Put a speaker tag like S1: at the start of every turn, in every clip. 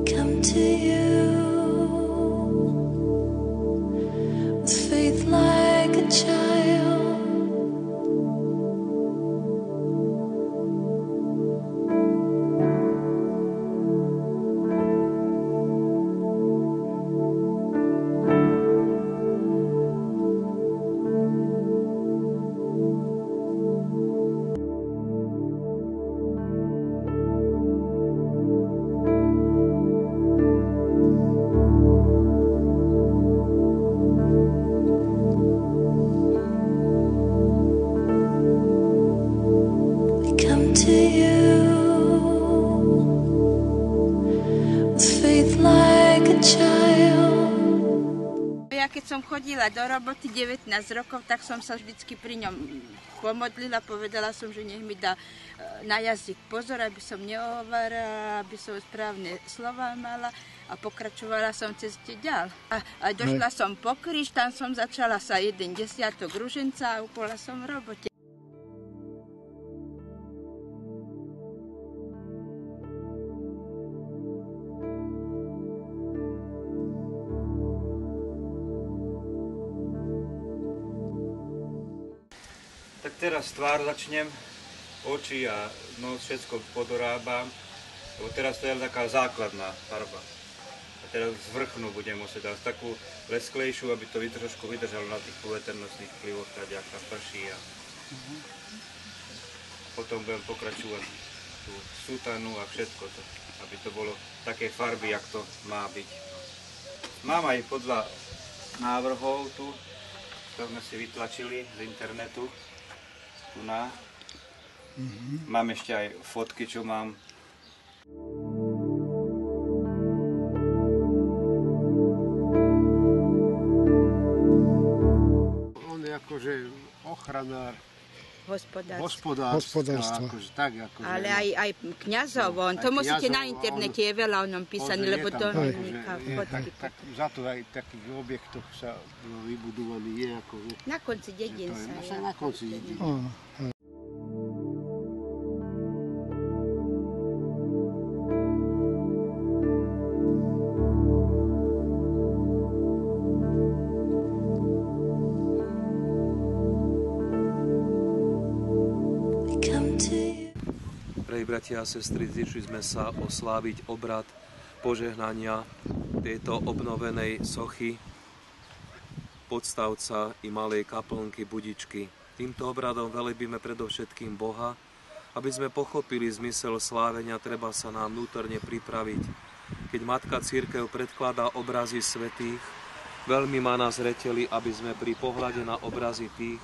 S1: come to you with faith like a child.
S2: Keď som chodila do roboty 19 rokov, tak som sa vždycky pri ňom pomodlila, povedala som, že nech mi dá na jazyk pozor, aby som neohovarala, aby som správne slova mala a pokračovala som ceste ďal. A došla som po kríž, tam som začala sa jeden desiatok ruženca a bola som v robote.
S3: Teraz tvár začnem, oči a nos, všetko podorábam, lebo teraz to je taká základná farba. A teraz z vrchnú budem musieť dať takú lesklejšiu, aby to trošku vydržalo na tých poveternostných vplyvoch, tak tam prší. A potom budem pokračovať tú sutanu a všetko to, aby to bolo také farby, jak to má byť. Mám aj podľa návrhov tu, to sme si vytlačili z internetu. Mám ešte aj fotky, čo mám.
S4: On je akože ochranár
S2: hospodárstva.
S4: Akože tak, akože,
S2: ale aj kňazov, to musíte na internete, je veľa o ňom písané, lebo to vzniká fotky.
S4: Za to aj v takých objektoch sa vybudovaný je akože...
S2: Na konci dedín sa.
S4: Na konci dedín.
S5: Bratia a sestry, zišli sme sa osláviť obrad požehnania tejto obnovenej sochy, podstavca i malej kaplnky Budičky. Týmto obradom velebíme predovšetkým Boha. Aby sme pochopili zmysel slávenia, treba sa nám vnútorne pripraviť. Keď Matka Cirkev predkladá obrazy svätých, veľmi má na zreteli, aby sme pri pohľade na obrazy tých,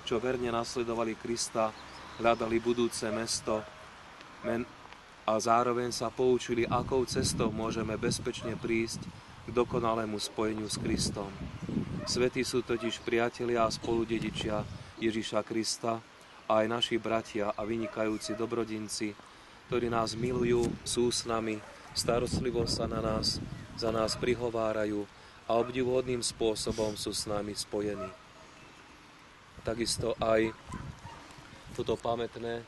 S5: čo verne nasledovali Krista, hľadali budúce mesto, a zároveň sa poučili, akou cestou môžeme bezpečne prísť k dokonalému spojeniu s Kristom. Svätí sú totiž priatelia a spoludedičia Ježiša Krista a aj naši bratia a vynikajúci dobrodinci, ktorí nás milujú, sú s nami, starostlivo sa na nás, za nás prihovárajú a obdivuhodným spôsobom sú s nami spojení. Takisto aj toto pamätné,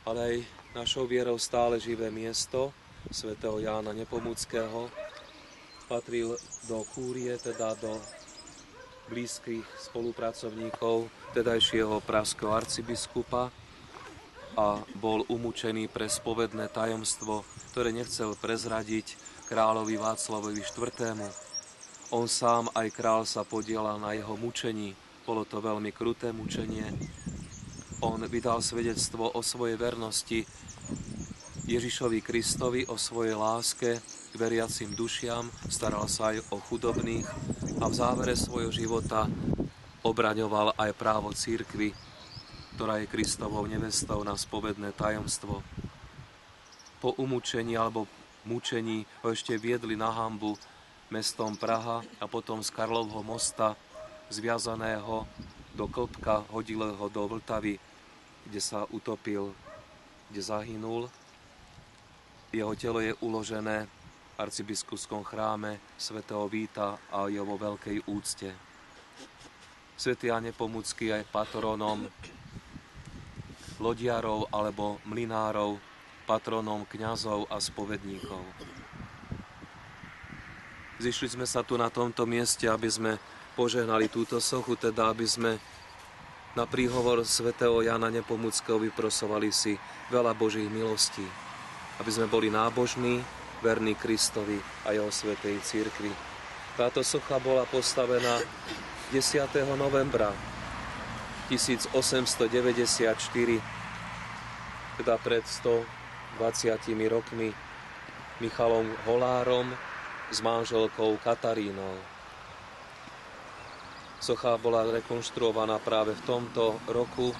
S5: ale aj našou vierou stále živé miesto svätého Jána Nepomuckého patril do kúrie, teda do blízkych spolupracovníkov tedajšieho pražského arcibiskupa a bol umúčený pre spovedné tajomstvo, ktoré nechcel prezradiť kráľovi Václavovi IV. On sám aj kráľ sa podielal na jeho mučení. Bolo to veľmi kruté mučenie. On vydal svedectvo o svojej vernosti Ježišovi Kristovi, o svojej láske k veriacim dušiam, staral sa aj o chudobných a v závere svojho života obraňoval aj právo cirkvi, ktorá je Kristovou nevestou, na spovedné tajomstvo. Po umúčení alebo mučení ho ešte viedli na hanbu mestom Praha a potom z Karlovho mosta zviazaného do klbka hodili ho do Vltavy, kde sa utopil, kde zahynul. Jeho telo je uložené v arcibiskupskom chráme svätého Víta a je vo veľkej úcte. Svätý Ján Nepomucký je patronom lodiarov alebo mlynárov, patronom kňazov a spovedníkov. Zišli sme sa tu na tomto mieste, aby sme požehnali túto sochu, teda aby sme na príhovor svätého Jána Nepomuckého vyprosovali si veľa Božích milostí. Aby sme boli nábožní, verní Kristovi a jeho svätej cirkvi. Táto socha bola postavená 10. novembra 1894, teda pred 120 rokmi, Michalom Holárom s manželkou Katarínou. Socha bola rekonštruovaná práve v tomto roku,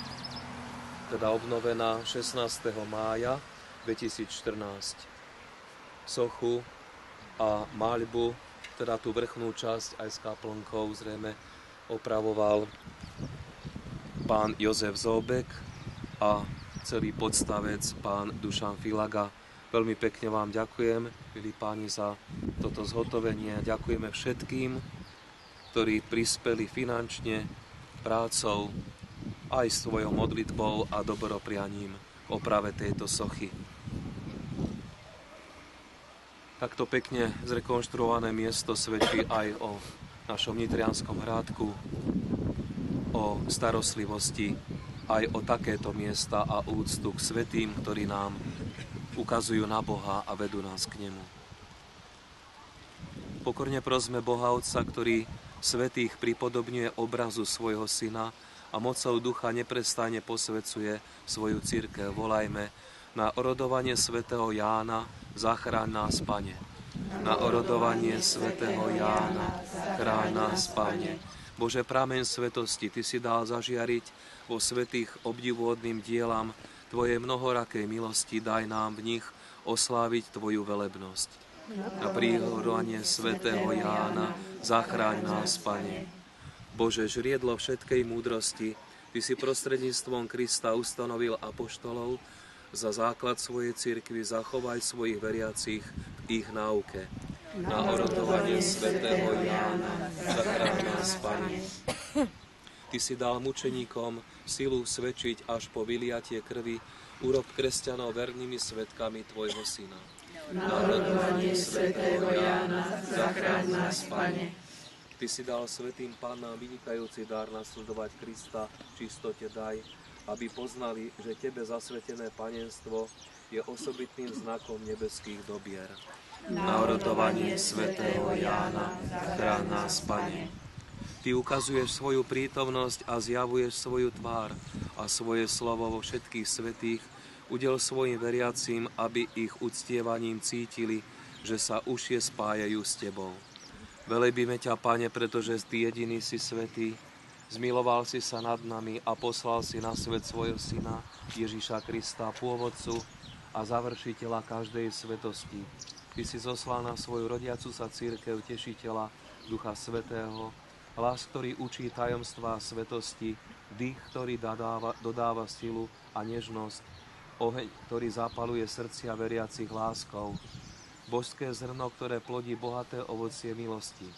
S5: teda obnovená 16. mája 2014. Sochu a maľbu, teda tú vrchnú časť aj s kaplnkou, zrejme opravoval pán Jozef Zóbek a celý podstavec pán Dušan Filaga. Veľmi pekne vám ďakujem, milí páni, za toto zhotovenie. Ďakujeme všetkým, ktorí prispeli finančne, prácou, aj svojou modlitbou a dobroprianím k oprave tejto sochy. Takto pekne zrekonštruované miesto svedčí aj o našom nitrianskom hrádku, o starostlivosti, aj o takéto miesta a úctu k svätým, ktorí nám ukazujú na Boha a vedú nás k nemu. Pokorne prosme Boha Otca, ktorý svätých pripodobňuje obrazu svojho Syna a mocou Ducha neprestajne posvecuje svoju cirkev. Volajme: na orodovanie svätého Jána, zachráň nás, Pane. Na orodovanie svätého Jána, chráň nás, Pane. Bože, prameň svetosti, Ty si dal zažiariť vo svätých obdivuhodným dielam Tvojej mnohorakej milosti, daj nám v nich osláviť Tvoju velebnosť. Na príhorovanie svätého Jána, zachráň nás, Pane. Bože, žriedlo všetkej múdrosti, Ty si prostredníctvom Krista ustanovil apoštolov za základ svojej cirkvi, zachovaj svojich veriacich v ich náuke. Na orodovanie svätého Jána, zachráň nás, Pane. Ty si dal mučeníkom silu svedčiť až po vyliatie krvi, urob kresťanov vernými svedkami Tvojho Syna. Na orodovanie svätého Jána, zachráň nás, Pane. Ty si dal svätým pannám vynikajúci dar nasledovať Krista, čistote daj, aby poznali, že Tebe zasvetené panenstvo je osobitným znakom nebeských dobier. Na orodovanie svätého Jána, chráň nás, Pane. Ty ukazuješ svoju prítomnosť a zjavuješ svoju tvár a svoje slovo vo všetkých svätých, udel svojim veriacím, aby ich uctievaním cítili, že sa užšie spájajú s Tebou. Velebíme ťa, Pane, pretože Ty jediný si svätý, zmiloval si sa nad nami a poslal si na svet svojho Syna, Ježiša Krista, pôvodcu a završiteľa každej svetosti. Ty si zoslal na svoju rodiacu sa cirkev tešiteľa, Ducha Svätého, hlas, ktorý učí tajomstvá svetosti, dých, ktorý dodáva silu a nežnosť, oheň, ktorý zapaluje srdcia veriacich láskou, božské zrno, ktoré plodí bohaté ovocie milosti.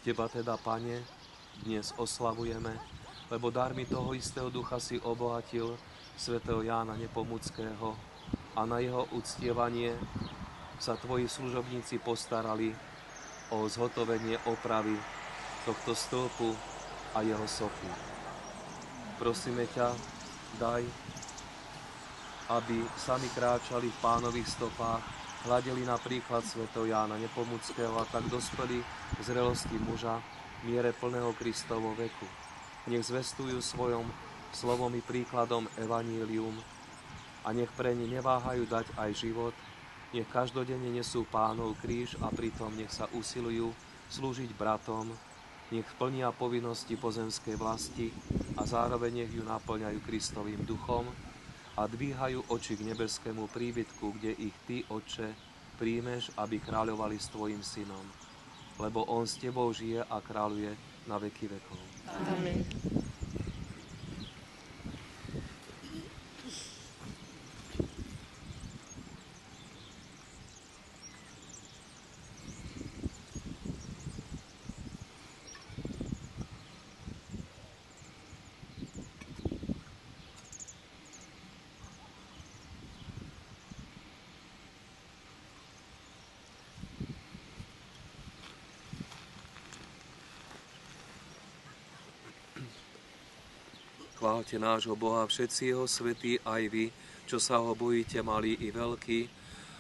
S5: Teba teda, Pane, dnes oslavujeme, lebo darmi toho istého Ducha si obohatil svätého Jána Nepomuckého a na jeho uctievanie sa Tvoji služobníci postarali o zhotovenie opravy tohto stĺpu a jeho sochy. Prosíme ťa, daj, aby sami kráčali v Pánových stopách, hľadeli na príklad svätého Jána Nepomuckého a tak dospeli k zrelosti muža, miere plného Kristovo veku. Nech zvestujú svojom slovom i príkladom evanílium a nech pre ne neváhajú dať aj život, nech každodenne nesú Pánov kríž a pritom nech sa usilujú slúžiť bratom, nech plnia povinnosti pozemskej vlasti a zároveň nech ju naplňajú Kristovým duchom a dvíhajú oči k nebeskému príbytku, kde ich Ty, Otče, príjmeš, aby kráľovali s Tvojim Synom. Lebo On s Tebou žije a kráľuje na veky vekov.
S6: Amen.
S5: Chváľte nášho Boha všetci jeho svätí, aj vy, čo sa ho bojíte, malí i veľkí,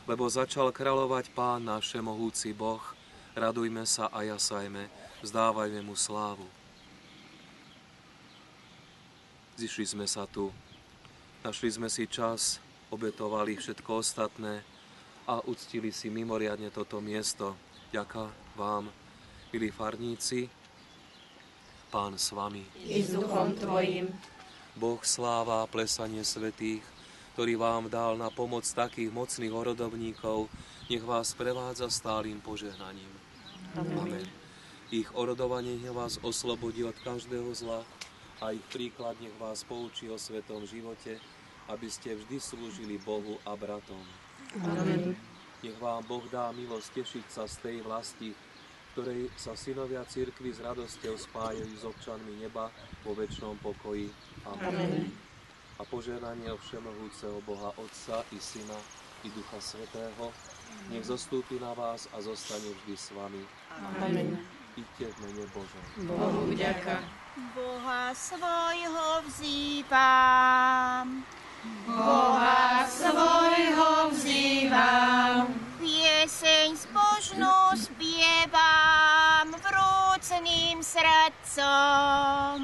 S5: lebo začal kráľovať Pán náš všemohúci Boh. Radujme sa a jasajme, vzdávajme mu slávu. Zišli sme sa tu, našli sme si čas, obetovali všetko ostatné a uctili si mimoriadne toto miesto. Ďaká vám, milí farníci, Pán s vami.
S6: I s duchom tvojim.
S5: Boh sláva a plesanie svätých, ktorý vám dal na pomoc takých mocných orodovníkov, nech vás prevádza stálym požehnaním. Amen. Ich orodovanie nech vás oslobodí od každého zla a ich príklad nech vás poučí o svetom živote, aby ste vždy slúžili Bohu a bratom.
S6: Amen.
S5: Nech vám Boh dá milosť tešiť sa z tej vlasti, ktorej sa synovia cirkvi s radosťou spájajú s občanmi neba vo večnom pokoji. Amen. A požehnanie všemohúceho Boha Otca i Syna i Ducha Svätého nech zostúpi na vás a zostane vždy s vami.
S6: Amen.
S5: Iďte v mene Božom.
S6: Bohu vďaka.
S7: Boha svojho vzývam. Boha svojho vzývam. Pieseň zbožnú spievam vrúcným srdcom.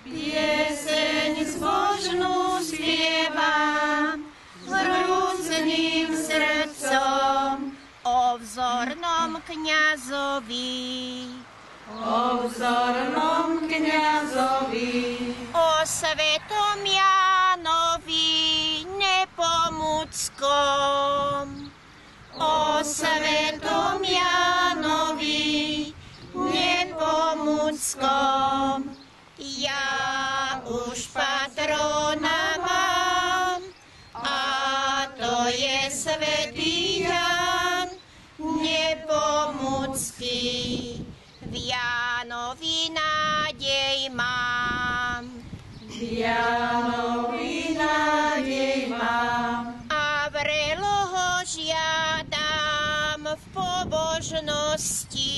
S7: Pieseň zbožnú spievam vrúcným srdcom. O vzornom kňazovi, o vzornom kňazovi, o svetom Jánovi Nepomuckom, o svetom Jánovi Nepomuckom. Ja už patrona mám, a to je svätý Ján Nepomucký. V Jánovi nádej mám, v Jánovi nádej mám, a vrelo ho žiadam v pobožnosti.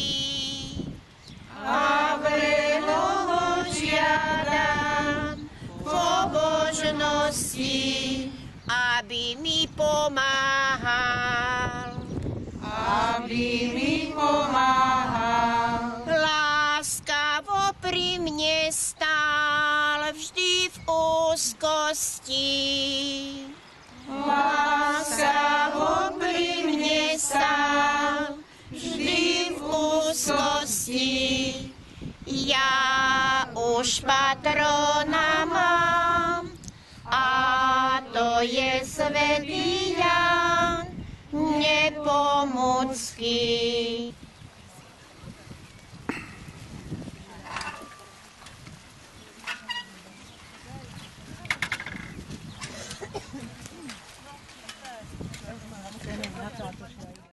S7: A vrelo ho žiadam v pobožnosti, aby mi pomáhal. Aby mi pomáhal. Láskavo pri mne stál vždy v úzkosti. Láskavo pri mne stál vždy v úzkosti. Ja už patrona mám, a to je svätý Ján Nepomucký.